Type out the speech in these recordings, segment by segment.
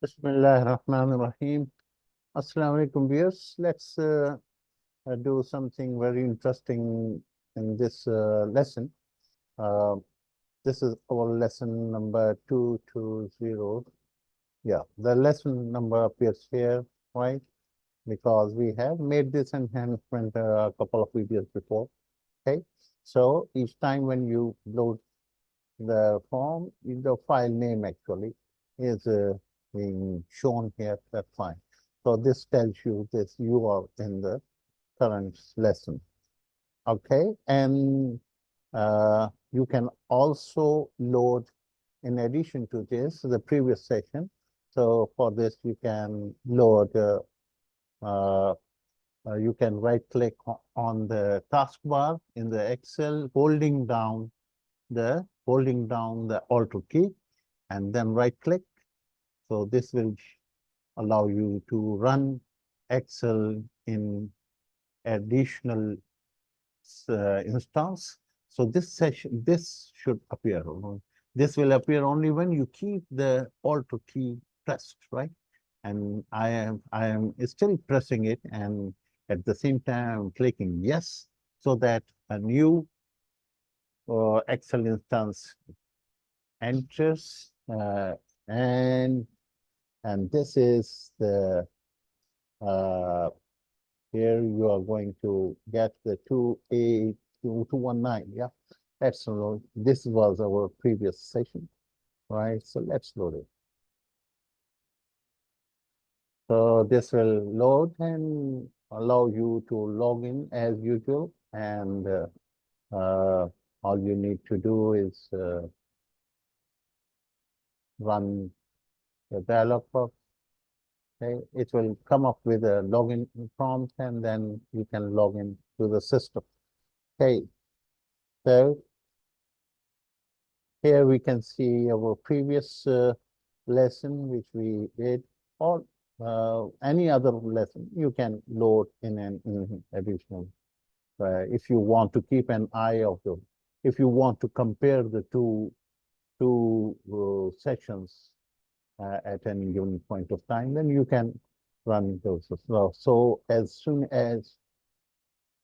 Bismillahirrahmanirrahim. Assalamu alaikum, viewers. Let's do something very interesting in this lesson. Uh, this is our lesson number 220. Yeah, the lesson number appears here, right? Because we have made this enhancement a couple of videos before. Okay, so each time when you load the form, the file name actually is being shown here. That's fine. So this tells you this you are in the current lesson. Okay, and you can also load, in addition to this, the previous session. So for this, you can load. Uh, you can right click on the taskbar in the Excel, holding down the Alt key, and then right click. So this will allow you to run Excel in additional instance. So this should appear. This will appear only when you keep the Alt key pressed, right? And I am still pressing it, and at the same time I'm clicking yes, so that a new Excel instance enters, and this is the here you are going to get the 219. Yeah, let's load. This was our previous session, right? So let's load it. So this will load and allow you to log in as usual, and all you need to do is run the dialog box. Okay, it will come up with a login prompt, and then you can log in to the system. Okay, so here we can see our previous lesson which we did, or any other lesson you can load in an additional. If you want to keep an eye of them, if you want to compare the two sessions at any given point of time, then you can run those as well. So as soon as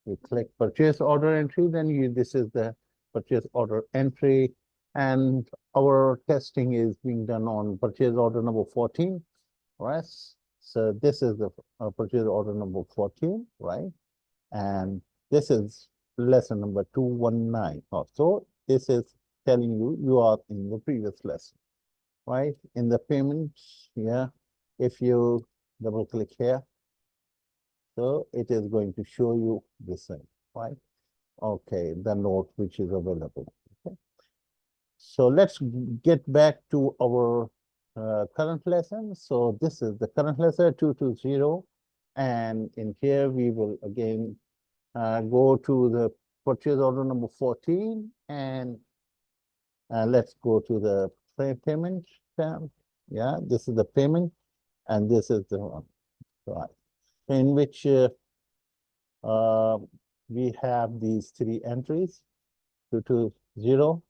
you click purchase order entry, then this is the purchase order entry, and our testing is being done on purchase order number 14, right? So this is the purchase order number 14, right? And this is lesson number 219. So this is telling you you are in the previous lesson, right? In the payments, yeah, if you double click here, so it is going to show you the same, right? Okay, the note which is available. Okay. So let's get back to our current lesson. So this is the current lesson 220. And in here, we will again go to the purchase order number 14. And let's go to the payment tab. Yeah, this is the payment. And this is the one, right, in which uh, we have these three entries, 220,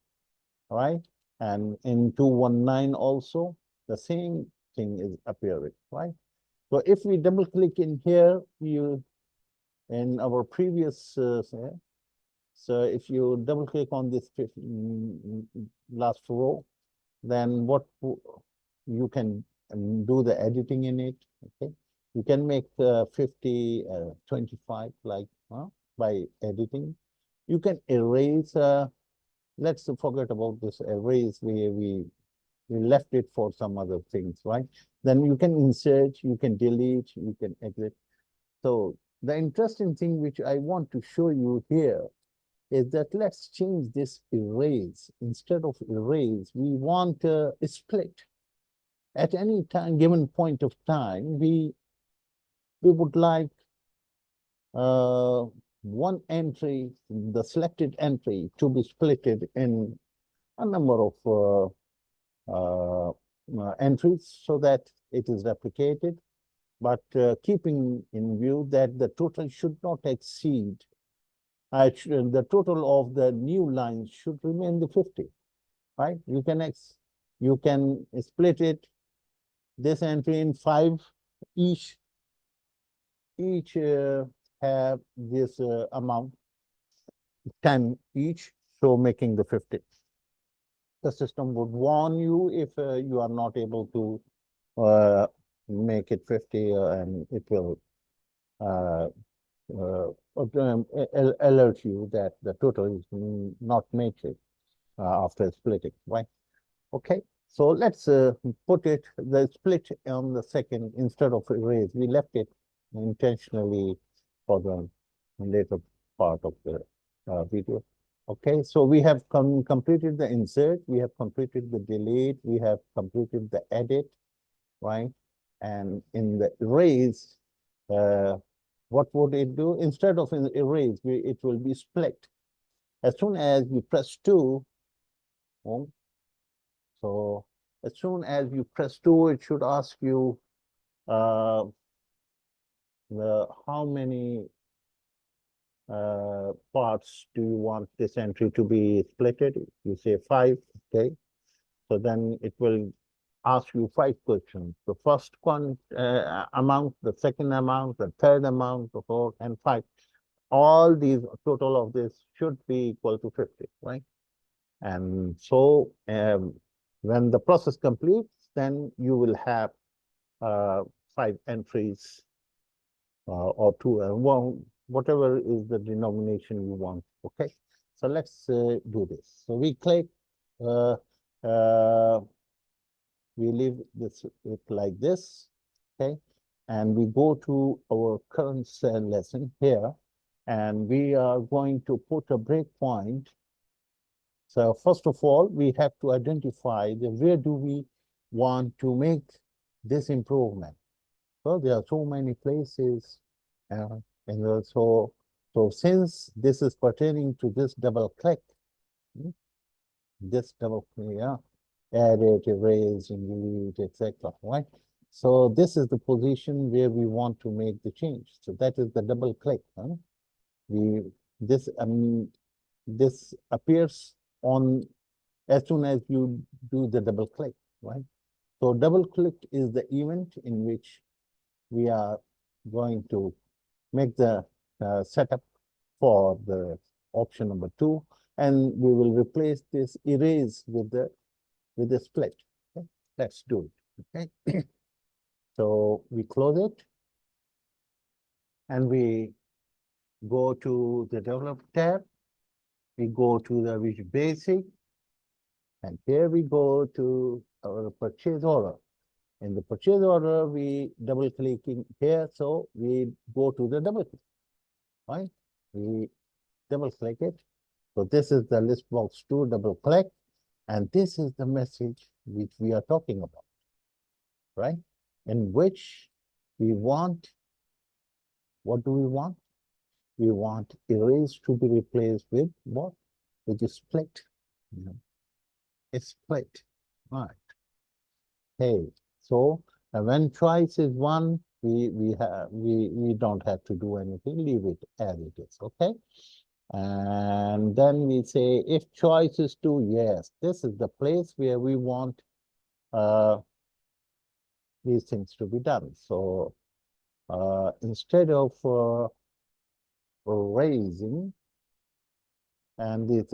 right? And in 219 also, the same thing is appearing, right? So if we double click in here, in our previous, so if you double click on this last row, then what you can do the editing in it, okay? You can make 50, 25, like by editing. You can erase, let's forget about this erase, we left it for some other things, right? Then you can insert, you can delete, you can exit. So the interesting thing which I want to show you here is that let's change this erase. Instead of erase, we want a split. At any time, given point of time, we would like one entry, the selected entry, to be splitted in a number of entries so that it is replicated, but keeping in view that the total should not exceed, the total of the new lines should remain the 50, right? You can split it this entry in 5, each have this amount, 10 each, so making the 50. The system would warn you if you are not able to make it 50, and it will uh, alert you that the total is not matrix after splitting, right? Okay, so let's put it, the split on the second instead of erase. We left it intentionally for the later part of the video. Okay, so we have completed the insert, we have completed the delete, we have completed the edit, right? And in the erase, uh, what would it do? Instead of erase, it will be split. As soon as you press 2, oh, so as soon as you press 2, it should ask you uh, how many parts do you want this entry to be splitted? You say 5, okay. So then it will ask you 5 questions. The first one amount, the second amount, the third amount, the fourth, and 5. All these, total of this should be equal to 50, right? And so when the process completes, then you will have 5 entries or 2, well, whatever is the denomination you want, okay? So let's do this. So we click, uh, uh, we leave this it like this, okay? And we go to our current lesson here, and we are going to put a breakpoint. So first of all, we have to identify where do we want to make this improvement. Well, there are so many places, uh, and so since this is pertaining to this double click, hmm, this double click, yeah, edit, erase, and delete, etc. Right? So this is the position where we want to make the change. So that is the double click. Huh? We this this appears on as soon as you do the double click, right? So double click is the event in which we are going to make the setup for the option number 2, and we will replace this erase with the split. Okay? Let's do it. Okay. So we close it, and we go to the develop tab. We go to the Visual Basic, and here we go to our purchase order. In the purchase order, we double clicking here, so we go to the double click, right? We double click it. So this is the list box 2, double click, and this is the message which we are talking about, right? In which we want, what do we want? We want erase to be replaced with what? With a split. You know, a split, right? Hey, so when choice is 1, we don't have to do anything. Leave it as it is. Okay. And then we say if choice is 2, yes, this is the place where we want uh, these things to be done. So instead of raising, and this,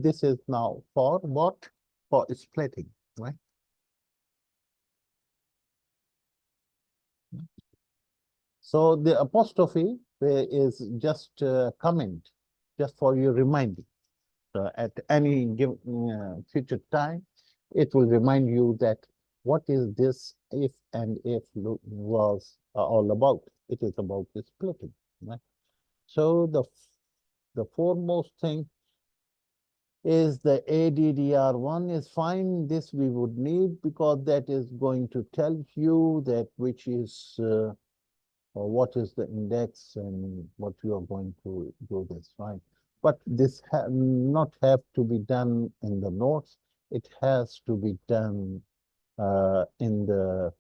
this is now for what? For splitting, right? So the apostrophe is just comment, just for your reminding. At any given future time, it will remind you that what is this if and if was all about. It is about the splitting. Right? So the foremost thing is the ADDR1 is fine. This we would need because that is going to tell you that which is or what is the index and what you are going to do this, right? But this not have to be done in the notes. It has to be done in the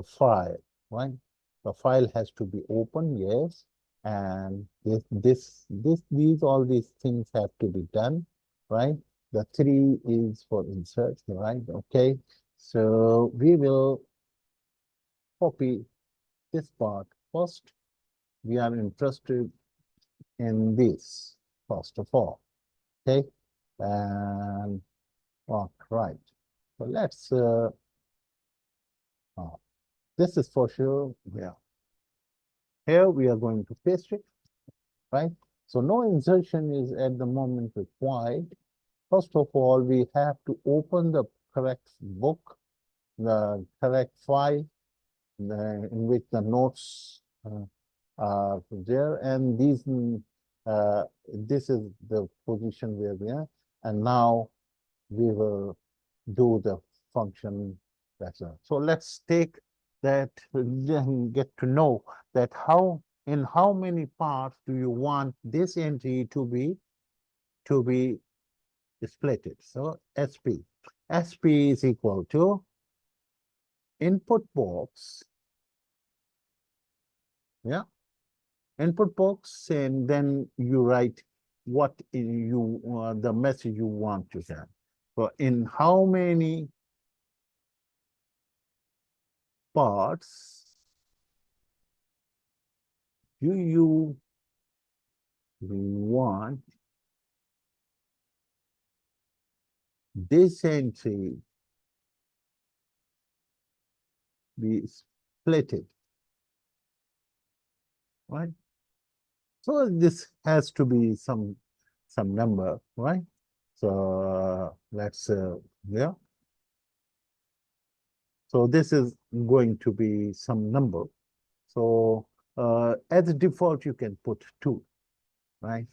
file, right? The file has to be open, yes, and these all these things have to be done, right? The 3 is for insert, right? Okay. So we will copy this part first. We are interested in this first of all. Okay. And right. So let's this is for sure. Yeah. Here we are going to paste it, right? So no insertion is at the moment required. First of all, we have to open the correct book, the correct file, in which the notes are there, and this is the position where we are, and now we will do the function. So let's take that, then get to know that in how many parts do you want this entry to be splitted. So SP is equal to input box, yeah, input box, and then you write what the message you want to send. So in how many parts do you want this entry be splitted, right? So this has to be some number, right? So let's yeah. So this is going to be some number. So as a default, you can put 2, right?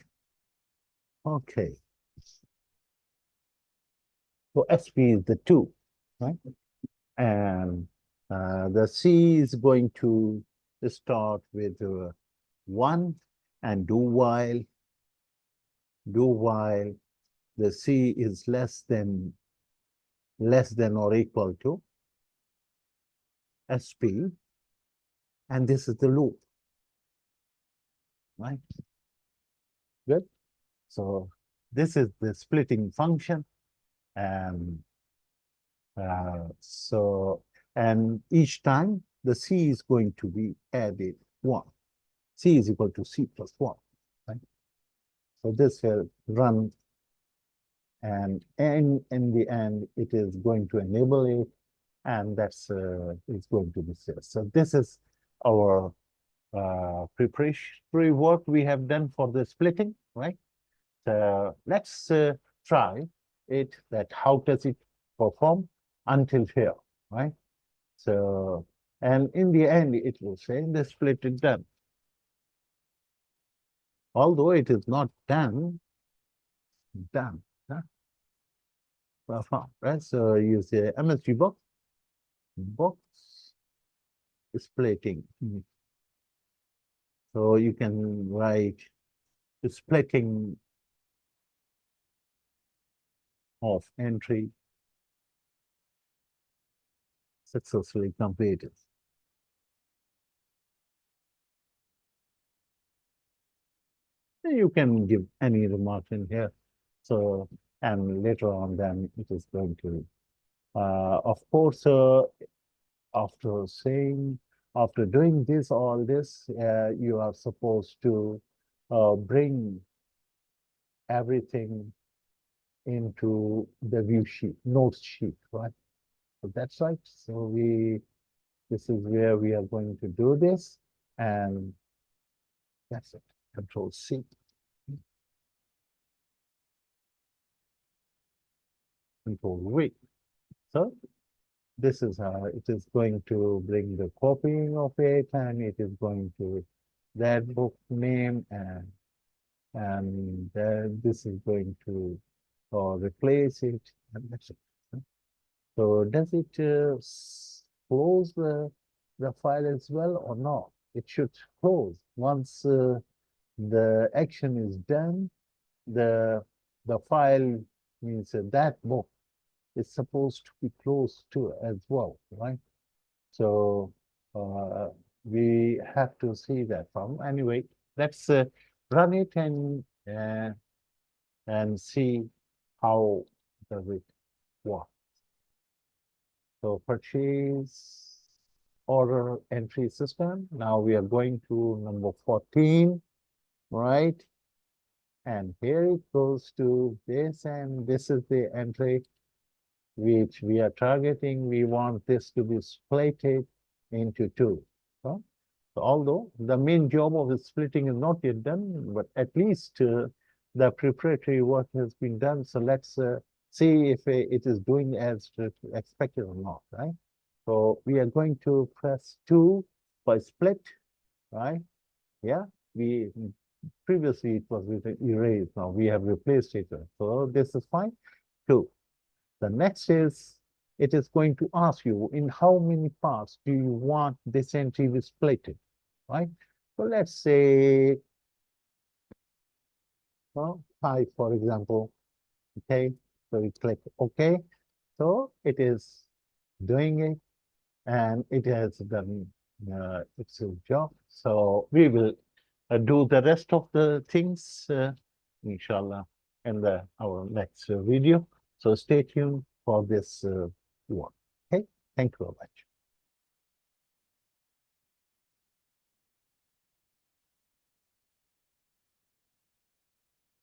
Okay. So SP is the 2, right? And the C is going to start with 1 and do while the C is less than or equal to SP, and this is the loop, right? Good. So this is the splitting function, and and each time the C is going to be added 1. C is equal to C plus 1, right? So this will run, and in the end, it is going to enable it, and that's it's going to be set. So this is our preparatory work we have done for the splitting, right? So let's try it, that how does it perform until here, right? So, and in the end, it will say the split is done. Although it is not done, huh? Perform, right? So you say MSG box splitting. So you can write splitting of entry successfully completed. You can give any remark in here. So, and later on, then it is going to, of course, after doing this, all this, you are supposed to bring everything into the view sheet, notes sheet, right? So that's right. So this is where we are going to do this, and that's it. Control C. Control V. So this is how it is going to bring the copying of it, and it is going to that book name, and this is going to replace it, and that's it. So does it close the file as well or not? It should close once the action is done. The file means that book is supposed to be closed too as well, right? So uh, we have to see that from. Anyway, let's run it and see how does it work? So purchase order entry system. Now we are going to number 14, right? And here it goes to this, and this is the entry which we are targeting. We want this to be split into two. So although the main job of the splitting is not yet done, but at least the preparatory work has been done. So let's see if it is doing as expected or not, right? So we are going to press 2 for split, right? Yeah, we previously it was with erase. Now we have replaced it. So this is fine. 2. The next is, it is going to ask you in how many parts do you want this entry to be split, right? So let's say, well, 5, for example. Okay, so we click OK. So it is doing it, and it has done its job. So we will do the rest of the things, inshallah, in our next video. So stay tuned for this one. Okay, thank you very much.